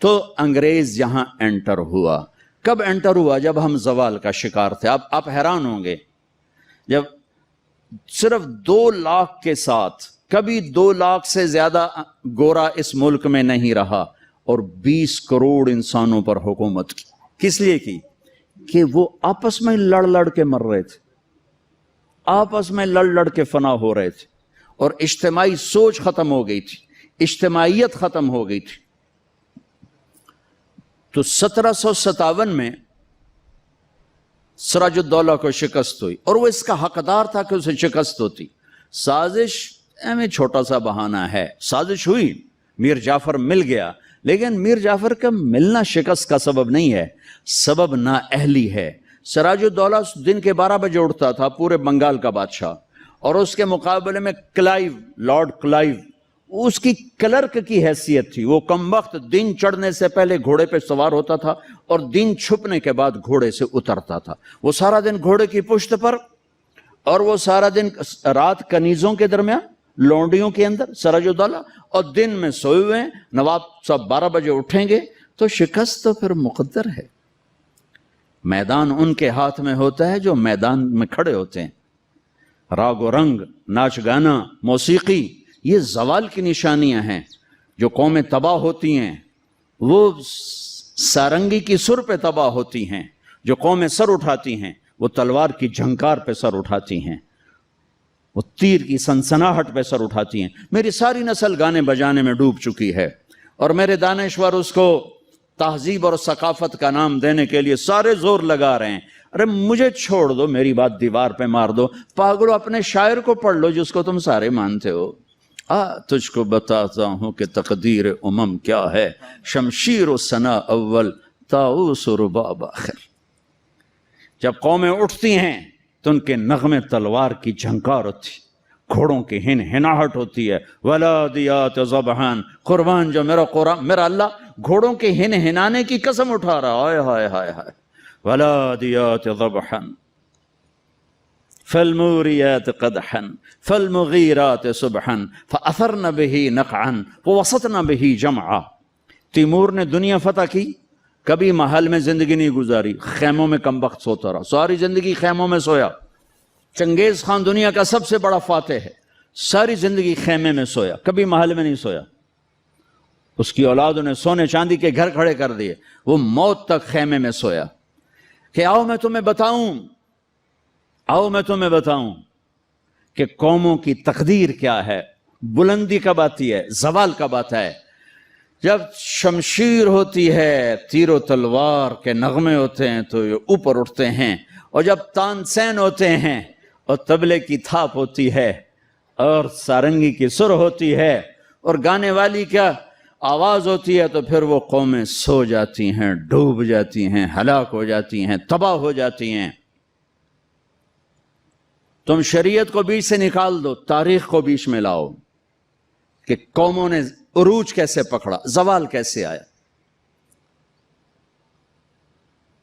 تو انگریز یہاں انٹر ہوا. کب انٹر ہوا؟ جب ہم زوال کا شکار تھے. اب آپ حیران ہوں گے، جب صرف 2 لاکھ کے ساتھ، کبھی 2 لاکھ سے زیادہ گورا اس ملک میں نہیں رہا، اور 20 کروڑ انسانوں پر حکومت کی. کس لیے کی؟ کہ وہ آپس میں لڑ کے مر رہے تھے، آپس میں لڑ کے فنا ہو رہے تھے، اور اجتماعی سوچ ختم ہو گئی تھی، اجتماعیت ختم ہو گئی تھی. تو 1757 میں سراج الدولہ کو شکست ہوئی، اور وہ اس کا حقدار تھا کہ اسے شکست ہوتی. سازش میں چھوٹا سا بہانہ ہے، سازش ہوئی، میر جعفر مل گیا، لیکن میر جعفر کا ملنا شکست کا سبب نہیں ہے، سبب نااہلی ہے. سراج الدولہ دن کے 12 بجے اٹھتا تھا، پورے بنگال کا بادشاہ، اور اس کے مقابلے میں کلائیو، لارڈ کلائیو، اس کی کلرک کی حیثیت تھی. وہ کم وقت دن چڑھنے سے پہلے گھوڑے پہ سوار ہوتا تھا، اور دن چھپنے کے بعد گھوڑے سے اترتا تھا. وہ سارا دن گھوڑے کی پشت پر، اور وہ سارا دن رات کنیزوں کے درمیان، لونڈیوں کے اندر سراج الدولہ، اور دن میں سوئے ہوئے ہیں. نواب صاحب 12 بجے اٹھیں گے تو شکست تو پھر مقدر ہے. میدان ان کے ہاتھ میں ہوتا ہے جو میدان میں کھڑے ہوتے ہیں. راگ و رنگ، ناچ گانا، موسیقی، یہ زوال کی نشانیاں ہیں. جو قومیں تباہ ہوتی ہیں وہ سارنگی کی سر پہ تباہ ہوتی ہیں. جو قومیں سر اٹھاتی ہیں وہ تلوار کی جھنکار پہ سر اٹھاتی ہیں، وہ تیر کی سنسناہٹ پہ سر اٹھاتی ہیں. میری ساری نسل گانے بجانے میں ڈوب چکی ہے، اور میرے دانشور اس کو تہذیب اور ثقافت کا نام دینے کے لیے سارے زور لگا رہے ہیں. ارے مجھے چھوڑ دو، میری بات دیوار پہ مار دو. پاگلو، اپنے شاعر کو پڑھ لو جس کو تم سارے مانتے ہو. تجھ کو بتاتا ہوں کہ تقدیر امم کیا ہے، شمشیر و ثنا اول، طاؤس و رباب آخر. جب قومیں اٹھتی ہیں تو ان کے نغمے تلوار کی جھنکار ہوتی، گھوڑوں کی ہن ہناہٹ ہوتی ہے. ولادیات ذبحان، قربان جو میرا اللہ گھوڑوں کے ہن ہنانے کی قسم اٹھا رہا. ہائے ہائے ہائے ہائے. ولادیات ذبحان فالموریات قدحا فالمغیرات صبحا فاثرن به نقعا ووسطن به جمعا. تیمور نے دنیا فتح کی، کبھی محل میں زندگی نہیں گزاری، خیموں میں کم وقت سوتا رہا، ساری زندگی خیموں میں سویا. چنگیز خان دنیا کا سب سے بڑا فاتح ہے، ساری زندگی خیمے میں سویا، کبھی محل میں نہیں سویا. اس کی اولادوں نے سونے چاندی کے گھر کھڑے کر دیے، وہ موت تک خیمے میں سویا. کہ آؤ میں تمہیں بتاؤں، آؤ میں تمہیں بتاؤں کہ قوموں کی تقدیر کیا ہے. بلندی کب آتی ہے؟ زوال کب آتا ہے؟ جب شمشیر ہوتی ہے، تیر و تلوار کے نغمے ہوتے ہیں تو یہ اوپر اٹھتے ہیں، اور جب تان سین ہوتے ہیں اور طبلے کی تھاپ ہوتی ہے اور سارنگی کی سر ہوتی ہے اور گانے والی کیا آواز ہوتی ہے، تو پھر وہ قومیں سو جاتی ہیں، ڈوب جاتی ہیں، ہلاک ہو جاتی ہیں، تباہ ہو جاتی ہیں. تم شریعت کو بیچ سے نکال دو، تاریخ کو بیچ میں لاؤ کہ قوموں نے عروج کیسے پکڑا، زوال کیسے آیا.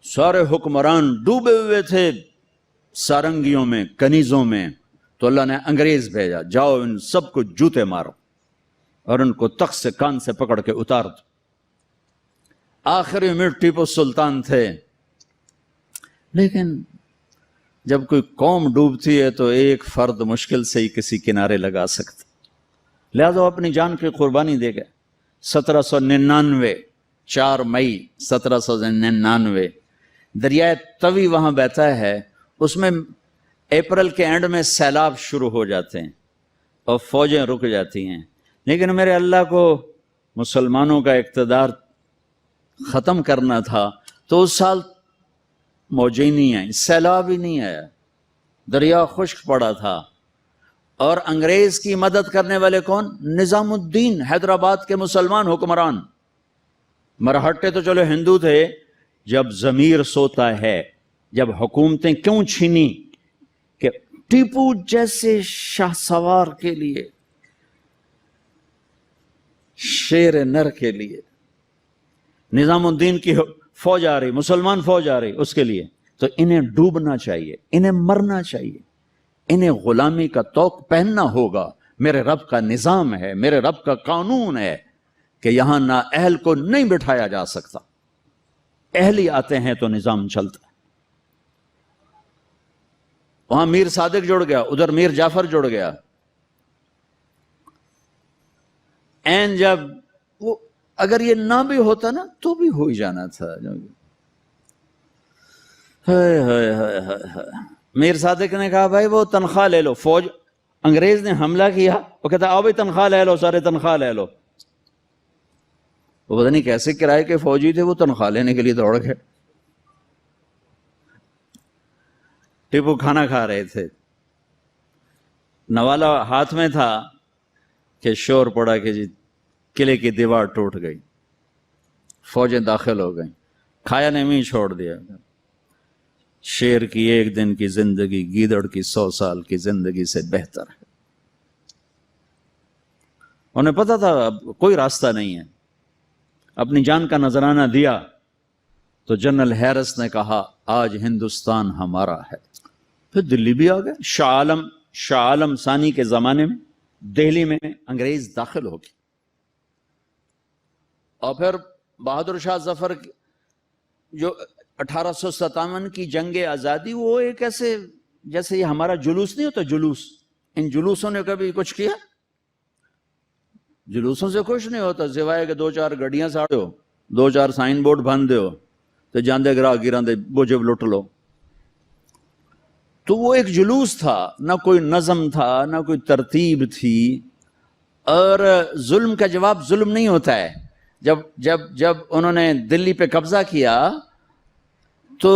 سارے حکمران ڈوبے ہوئے تھے سارنگیوں میں، کنیزوں میں، تو اللہ نے انگریز بھیجا، جاؤ ان سب کو جوتے مارو اور ان کو تخت سے کان سے پکڑ کے اتار دو. آخری میں ٹیپو سلطان تھے، لیکن جب کوئی قوم ڈوبتی ہے تو ایک فرد مشکل سے ہی کسی کنارے لگا سکتا، لہذا وہ اپنی جان کی قربانی دے گئے. 1799 4 مئی 1799 دریائے توی وہاں بہتا ہے، اس میں اپریل کے اینڈ میں سیلاب شروع ہو جاتے ہیں اور فوجیں رک جاتی ہیں. لیکن میرے اللہ کو مسلمانوں کا اقتدار ختم کرنا تھا، تو اس سال موجیں نہیں آئیں، سیلاب ہی نہیں آیا، دریا خشک پڑا تھا. اور انگریز کی مدد کرنے والے کون؟ نظام الدین، حیدرآباد کے مسلمان حکمران. مرہٹے تو چلو ہندو تھے. جب ضمیر سوتا ہے، جب حکومتیں کیوں چھینی؟ کہ ٹیپو جیسے شاہ سوار کے لیے، شیر نر کے لیے نظام الدین کی فوج آ رہی، مسلمان فوج آ رہی، اس کے لیے تو انہیں ڈوبنا چاہیے، انہیں مرنا چاہیے، انہیں غلامی کا طوق پہننا ہوگا. میرے رب کا نظام ہے، میرے رب کا قانون ہے. کہ یہاں نااہل کو نہیں بٹھایا جا سکتا، اہلی آتے ہیں تو نظام چلتا ہے۔ وہاں میر صادق جڑ گیا، ادھر میر جعفر جڑ گیا، این جب وہ اگر یہ نہ بھی ہوتا نا تو بھی ہو ہی جانا تھا۔ میر صادق نے کہا بھائی وہ تنخواہ لے لو، فوج انگریز نے حملہ کیا، وہ کہتا آؤ بھائی تنخواہ لے لو، سارے تنخواہ لے لو۔ وہ پتہ نہیں کیسے کرائے کے فوجی تھے، وہ تنخواہ لینے کے لیے دوڑ گئے۔ ٹیپو کھانا کھا رہے تھے، نوالا ہاتھ میں تھا کہ شور پڑا کہ جی قلعے کی دیوار ٹوٹ گئی، فوجیں داخل ہو گئیں، کھایا نے بھی چھوڑ دیا۔ شیر کی ایک دن کی زندگی گیدڑ کی 100 سال کی زندگی سے بہتر ہے۔ انہیں پتا تھا اب کوئی راستہ نہیں ہے، اپنی جان کا نذرانہ دیا تو جنرل ہیرس نے کہا آج ہندوستان ہمارا ہے۔ پھر دلی بھی آ گئے، شاہ عالم ثانی کے زمانے میں دہلی میں انگریز داخل ہو گئے، اور پھر بہادر شاہ ظفر جو 1857 کی جنگ آزادی، وہ ایک ایسے جیسے یہ ہمارا جلوس نہیں ہوتا، جلوس، ان جلوسوں نے کبھی کچھ کیا؟ جلوسوں سے کچھ نہیں ہوتا سوائے کہ 2-4 گڈیاں ساڑو، 2-4 سائن بورڈ بن دیو تو جاندے گراہ گراں دے بوجھب لٹ لو۔ تو وہ ایک جلوس تھا، نہ کوئی نظم تھا، نہ کوئی ترتیب تھی۔ اور ظلم کا جواب ظلم نہیں ہوتا ہے۔ جب انہوں نے دلی پہ قبضہ کیا تو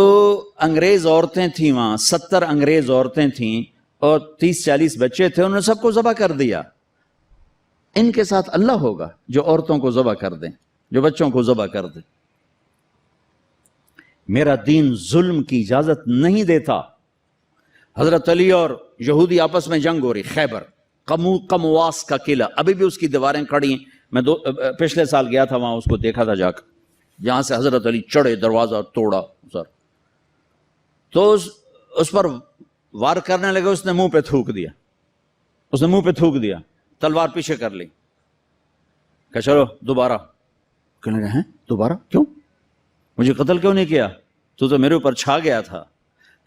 انگریز عورتیں تھیں وہاں، 70 انگریز عورتیں تھیں اور 30-40 بچے تھے، انہوں نے سب کو ذبح کر دیا۔ ان کے ساتھ اللہ ہوگا جو عورتوں کو ذبح کر دیں، جو بچوں کو ذبح کر دیں۔ میرا دین ظلم کی اجازت نہیں دیتا۔ حضرت علی اور یہودی آپس میں جنگ ہو رہی، خیبر قمواس کا قلعہ، ابھی بھی اس کی دیواریں کھڑی ہیں۔ میں پچھلے سال گیا تھا وہاں، اس کو دیکھا تھا جا کر، جہاں سے حضرت علی چڑھے، دروازہ توڑا سر، تو اس پر وار کرنے لگے، اس نے منہ پہ تھوک دیا، تلوار پیچھے کر لی، کہ چلو دوبارہ۔ کہنے لگے ہیں دوبارہ کیوں؟ مجھے قتل کیوں نہیں کیا؟ تو میرے اوپر چھا گیا تھا،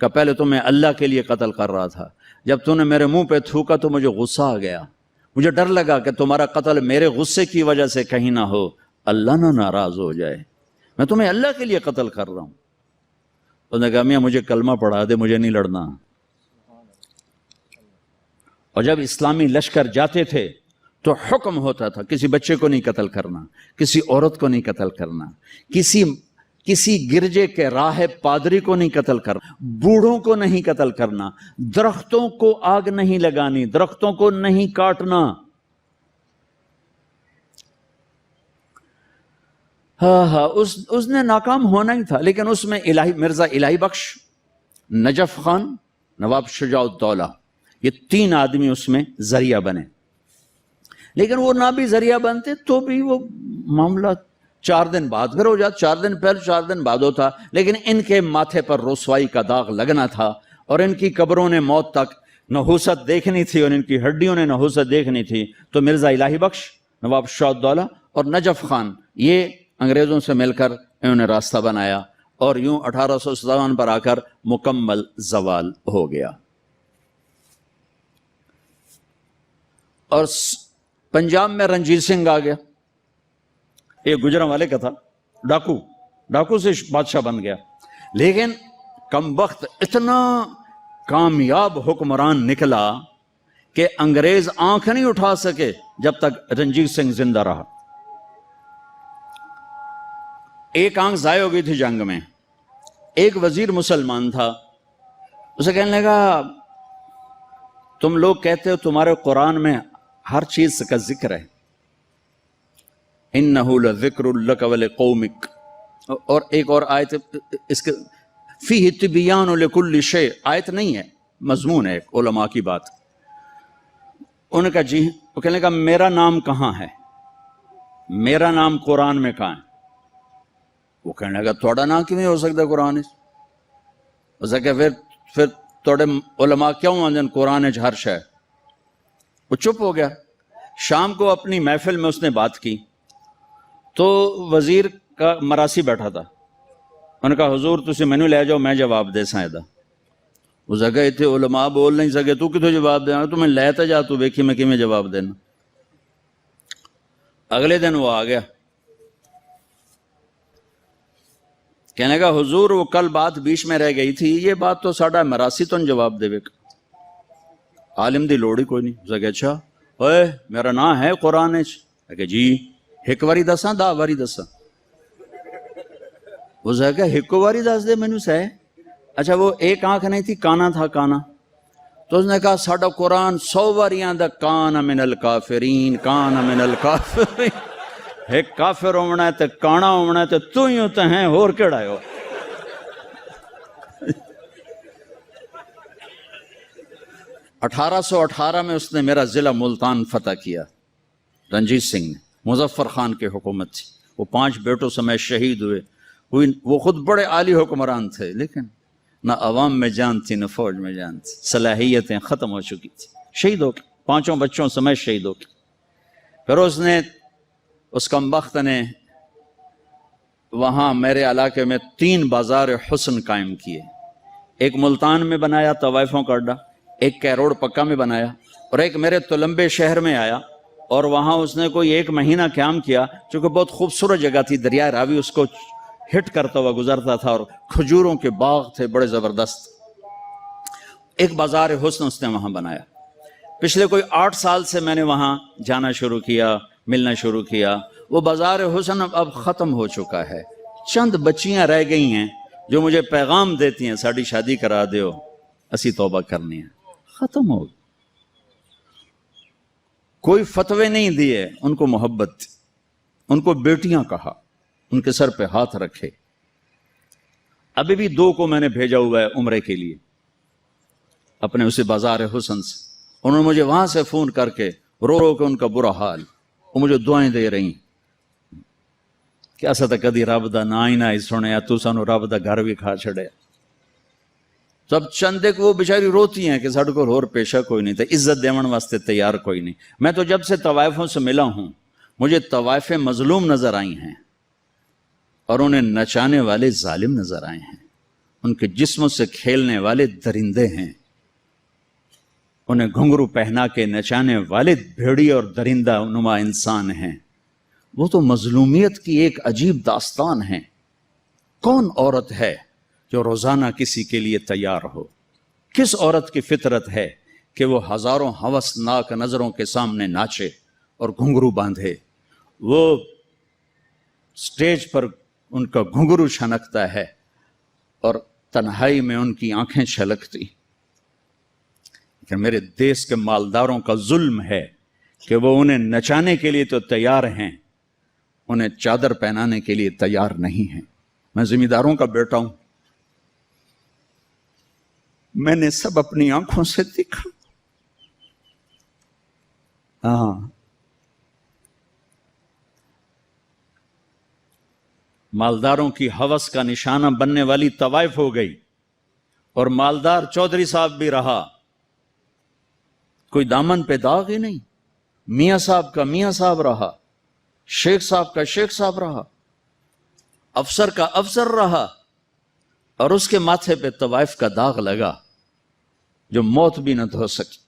کہ پہلے تو میں اللہ کے لیے قتل کر رہا تھا، جب تو نے میرے منہ پہ تھوکا تو مجھے غصہ آ گیا، مجھے ڈر لگا کہ تمہارا قتل میرے غصے کی وجہ سے کہیں نہ ہو، اللہ نہ ناراض ہو جائے، میں تمہیں اللہ کے لیے قتل کر رہا ہوں۔ انہوں نے کہا میاں مجھے کلمہ پڑھا دے، مجھے نہیں لڑنا۔ اور جب اسلامی لشکر جاتے تھے تو حکم ہوتا تھا کسی بچے کو نہیں قتل کرنا، کسی عورت کو نہیں قتل کرنا، کسی گرجے کے راہب پادری کو نہیں قتل کرنا، بوڑھوں کو نہیں قتل کرنا، درختوں کو آگ نہیں لگانی، درختوں کو نہیں کاٹنا۔ اس نے ناکام ہونا ہی تھا، لیکن اس میں مرزا الہی بخش، نجف خان، نواب شجاع الدولہ، یہ 3 آدمی اس میں ذریعہ بنے۔ لیکن وہ نہ بھی ذریعہ بنتے تو بھی وہ معاملہ 4 دن بعد پھر ہو جاتا، 4 دن پہلے 4 دن بعد ہوتا، لیکن ان کے ماتھے پر رسوائی کا داغ لگنا تھا، اور ان کی قبروں نے موت تک نحوست دیکھنی تھی، اور ان کی ہڈیوں نے نحوست دیکھنی تھی۔ تو مرزا الہی بخش، نواب شجاع الدولہ اور نجف خان، یہ انگریزوں سے مل کر انہوں نے راستہ بنایا، اور یوں 1857 پر آ کر مکمل زوال ہو گیا۔ اور پنجاب میں رنجیت سنگھ آ گیا، ایک گجرانوالے کا تھا، ڈاکو سے بادشاہ بن گیا، لیکن کمبخت اتنا کامیاب حکمران نکلا کہ انگریز آنکھ نہیں اٹھا سکے جب تک رنجیت سنگھ زندہ رہا۔ ایک آنکھ ضائع ہو گئی تھی جنگ میں، ایک وزیر مسلمان تھا، اسے کہنے لگا تم لوگ کہتے ہو تمہارے قرآن میں ہر چیز کا ذکر ہے، اِنَّهُ لَذِكْرٌ لَكَ وَلِقَوْمِكَ، اور ایک اور آیت اس کے فِيهِ تِبْيَانٌ لِكُلِّ شَيْءٍ، آیت نہیں ہے، مضمون ہے، ایک علماء کی بات۔ انہوں نے کہا جی، وہ کہنے لگا میرا نام کہاں ہے، میرا نام قرآن میں کہاں ہے؟ وہ کہنے لگا تھوڑا نام کیوں ہو سکتا قرآن اس؟ اسے کہ پھر توڑے علماء کیوں آندن قرآن ہر شے؟ وہ چپ ہو گیا۔ شام کو اپنی محفل میں اس نے بات کی، تو وزیر کا مراسی بیٹھا تھا، انہوں نے کہا حضور تسی مینو لے جاؤ میں جواب دے ساں دا۔ اس جگہ اتنے علماء بول نہیں سکے، تو کتوں جواب دینا، تو میں لے تے جا، تو ویکھی میں کیویں جواب دینا۔ اگلے دن وہ آ گیا، کہنے کا حضور وہ کل بات بیچ میں رہ گئی تھی، یہ بات تو ساڈا مراسی تو جواب دے گا، عالم دی لوڑ ہی کوئی نہیں۔ اس کہا اچھا اوئے میرا نام ہے قرآن کہ جی ایک واری دساں 10 واری دساں؟ اس کہا ایک واری دس دے مینوں سہ۔ اچھا وہ ایک آنکھ نہیں تھی، کانا تھا کانا، تو اس نے کہا ساڈا قرآن 100 واریاں دا کان من الکافرین کان من الکافرین، ایک کافر ہونا ہے تے کانا ہونا ہے تے تو ہی ہوتا ہے، اور کیڑا ہو۔ 1818 میں اس نے میرا ضلع ملتان فتح کیا، رنجیت سنگھ نے، مظفر خان کی حکومت تھی، وہ 5 بیٹوں سمیت شہید ہوئے۔ وہ خود بڑے عالی حکمران تھے، لیکن نہ عوام میں جان تھی نہ فوج میں جان تھی، صلاحیتیں ختم ہو چکی تھی، شہید ہو کے 5 بچوں سمیت شہید ہو کے۔ پھر اس کمبخت نے وہاں میرے علاقے میں 3 بازار حسن قائم کیے، ایک ملتان میں بنایا طوائفوں کا اڈا، ایک کیروڑ پکا میں بنایا، اور ایک میرے تلمبے شہر میں آیا، اور وہاں اس نے کوئی 1 مہینہ قیام کیا، چونکہ بہت خوبصورت جگہ تھی، دریائے راوی اس کو ہٹ کرتا ہوا گزرتا تھا، اور کھجوروں کے باغ تھے بڑے زبردست۔ ایک بازار حسن اس نے وہاں بنایا۔ پچھلے کوئی 8 سال سے میں نے وہاں جانا شروع کیا، ملنا شروع کیا۔ وہ بازار حسن اب ختم ہو چکا ہے، چند بچیاں رہ گئی ہیں جو مجھے پیغام دیتی ہیں ساڑی شادی کرا دیو، اسی توبہ کرنی ہے، ختم ہو گئی۔ کوئی فتوے نہیں دیے، ان کو محبت تھی، ان کو بیٹیاں کہا، ان کے سر پہ ہاتھ رکھے۔ ابھی بھی 2 کو میں نے بھیجا ہوا ہے عمرے کے لیے اپنے اسی بازار حسن سے، انہوں نے مجھے وہاں سے فون کر کے رو رو کے ان کا برا حال، وہ مجھے دعائیں دے رہی ہیں کہ ایسا تو کدی رب دا نا ہی نہ ہی سنیا، تو سانو رب دا گھر بھی کھا چھڑے۔ سب چند ایک وہ بیچاری روتی ہیں کہ ساڈے کول ہور پیشہ کوئی نہیں تھا، عزت دیون واسطے تیار کوئی نہیں۔ میں تو جب سے طوائفوں سے ملا ہوں مجھے طوائفیں مظلوم نظر آئی ہیں، اور انہیں نچانے والے ظالم نظر آئے ہیں، ان کے جسموں سے کھیلنے والے درندے ہیں، انہیں گھنگرو پہنا کے نچانے والے بھیڑی اور درندہ نما انسان ہیں۔ وہ تو مظلومیت کی ایک عجیب داستان ہے۔ کون عورت ہے جو روزانہ کسی کے لیے تیار ہو؟ کس عورت کی فطرت ہے کہ وہ ہزاروں ہوسناک نظروں کے سامنے ناچے اور گھنگرو باندھے؟ وہ سٹیج پر ان کا گھنگرو چھنکتا ہے اور تنہائی میں ان کی آنکھیں چھلکتی۔ کہ میرے دیس کے مالداروں کا ظلم ہے کہ وہ انہیں نچانے کے لیے تو تیار ہیں، انہیں چادر پہنانے کے لیے تیار نہیں ہیں۔ میں زمینداروں کا بیٹا ہوں، میں نے سب اپنی آنکھوں سے دیکھا۔ ہاں، مالداروں کی ہوس کا نشانہ بننے والی طوائف ہو گئی، اور مالدار چودھری صاحب بھی رہا، کوئی دامن پہ داغ ہی نہیں۔ میاں صاحب کا میاں صاحب رہا، شیخ صاحب کا شیخ صاحب رہا، افسر کا افسر رہا، اور اس کے ماتھے پہ طوائف کا داغ لگا جو موت بھی نہ دھو سکی۔